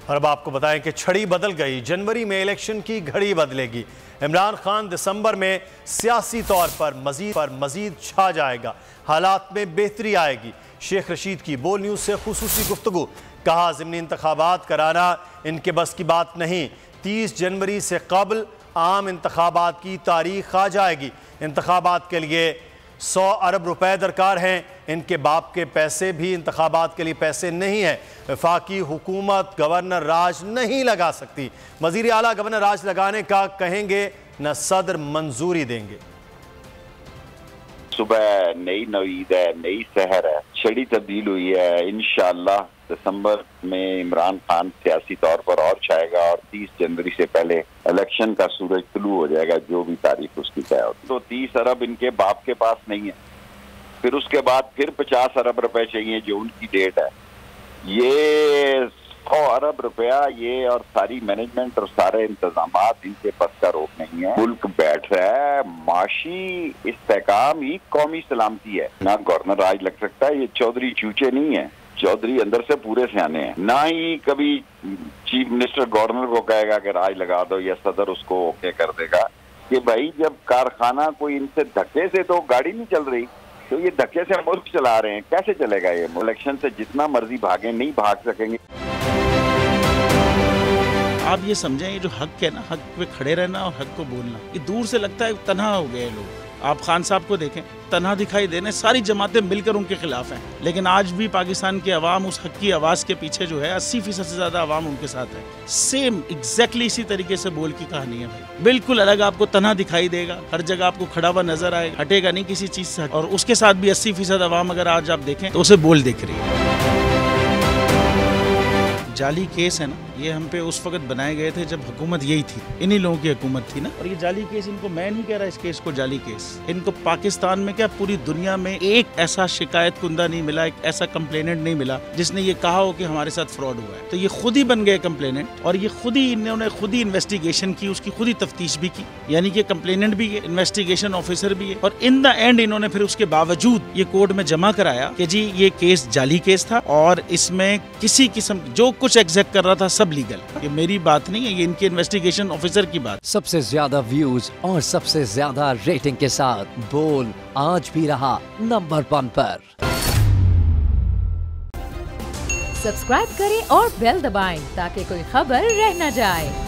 और अब आपको बताएं कि छड़ी बदल गई, जनवरी में इलेक्शन की घड़ी बदलेगी। इमरान खान दिसंबर में सियासी तौर पर मजीद छा जाएगा, हालात में बेहतरी आएगी। शेख रशीद की बोल न्यूज़ से खुसूसी गुफ्तगू, कहा ज़िमनी इंतखाबात कराना इनके बस की बात नहीं, 30 जनवरी से कबल आम इंतखाबात की तारीख आ जाएगी। इंतखाबात के लिए 100 अरब रुपए दरकार हैं, इनके बाप के पैसे भी इंतखाबात के लिए पैसे नहीं है। वफाकी हुकूमत गवर्नर राज नहीं लगा सकती, वज़ीर आला गवर्नर राज लगाने का कहेंगे न सदर मंजूरी देंगे। सुबह नई नवीद है, नई सहर है, छड़ी तब्दील हुई है। इंशाअल्लाह दिसंबर में इमरान खान सियासी तौर पर और छाएगा और 30 जनवरी से पहले इलेक्शन का सूरज तुलू हो जाएगा, जो भी तारीख उसकी तय होती। तो 30 अरब इनके बाप के पास नहीं है, फिर उसके बाद फिर 50 अरब रुपए चाहिए जो उनकी डेट है। ये 100 अरब रुपया ये और सारी मैनेजमेंट और सारे इंतजामात इनके पस का रोक नहीं है। मुल्क बैठ रहा है, माशी इस्तेकाम ही कौमी सलामती है। ना गवर्नर राज लग सकता है, ये चौधरी चूचे नहीं है, चौधरी अंदर से पूरे सियाने हैं। ना ही कभी चीफ मिनिस्टर गवर्नर को कहेगा कि राज लगा दो या सदर उसको ओके कर देगा। कि भाई जब कारखाना कोई इनसे धक्के से तो गाड़ी नहीं चल रही, तो ये धक्के से मुल्क चला रहे हैं, कैसे चलेगा ये? इलेक्शन से जितना मर्जी भागे नहीं भाग सकेंगे। आप ये समझें, ये जो हक है ना, हक पे खड़े रहना और हक को बोलना, ये दूर से लगता है तन्हा हो गए लोग। आप खान साहब को देखें, तन्हा दिखाई देने, सारी जमातें मिलकर उनके खिलाफ हैं, लेकिन आज भी पाकिस्तान की आवाम उस हक की आवाज़ के पीछे जो है 80% से ज़्यादा आवाम उनके साथ है। सेम एग्जैक्टली इसी तरीके से बोल की कहानी है भाई, बिल्कुल अलग आपको तन्हा दिखाई देगा, हर जगह आपको खड़ा हुआ नजर आएगा, हटेगा नहीं किसी चीज़ से। और उसके साथ भी 80% आवाम अगर आज आप देखें तो उसे बोल दिख रही है। जाली केस है ना, ये हम पे उस वक्त बनाए गए थे जब हुकूमत यही थी, इन्हीं लोगों की हुकूमत थी ना। और ये जाली केस, इनको मैं नहीं कह रहा इस केस को जाली केस, इनको पाकिस्तान में क्या पूरी दुनिया में एक ऐसा शिकायत कुंदा नहीं मिला, एक ऐसा कंप्लेनेंट नहीं मिला जिसने ये कहा हो कि हमारे साथ फ्रॉड हुआ है। तो ये खुद ही बन गए कंप्लेनेंट और ये खुद ही इन्होंने खुद ही इन्वेस्टिगेशन की, उसकी खुद ही तफ्तीश भी की, यानी कि कंप्लेनेंट भी है, इन्वेस्टिगेशन ऑफिसर भी है। और इन द एंड इन्होंने फिर उसके बावजूद ये कोर्ट में जमा कराया कि जी ये केस जाली केस था और इसमें किसी किस्म जो कुछ एग्जैक्ट कर रहा था सब लीगल। ये मेरी बात नहीं है, ये इनके इन्वेस्टिगेशन ऑफिसर की बात। सबसे ज्यादा व्यूज और सबसे ज्यादा रेटिंग के साथ बोल आज भी रहा नंबर 1 पर। सब्सक्राइब करें और बेल दबाएं ताकि कोई खबर रह न जाए।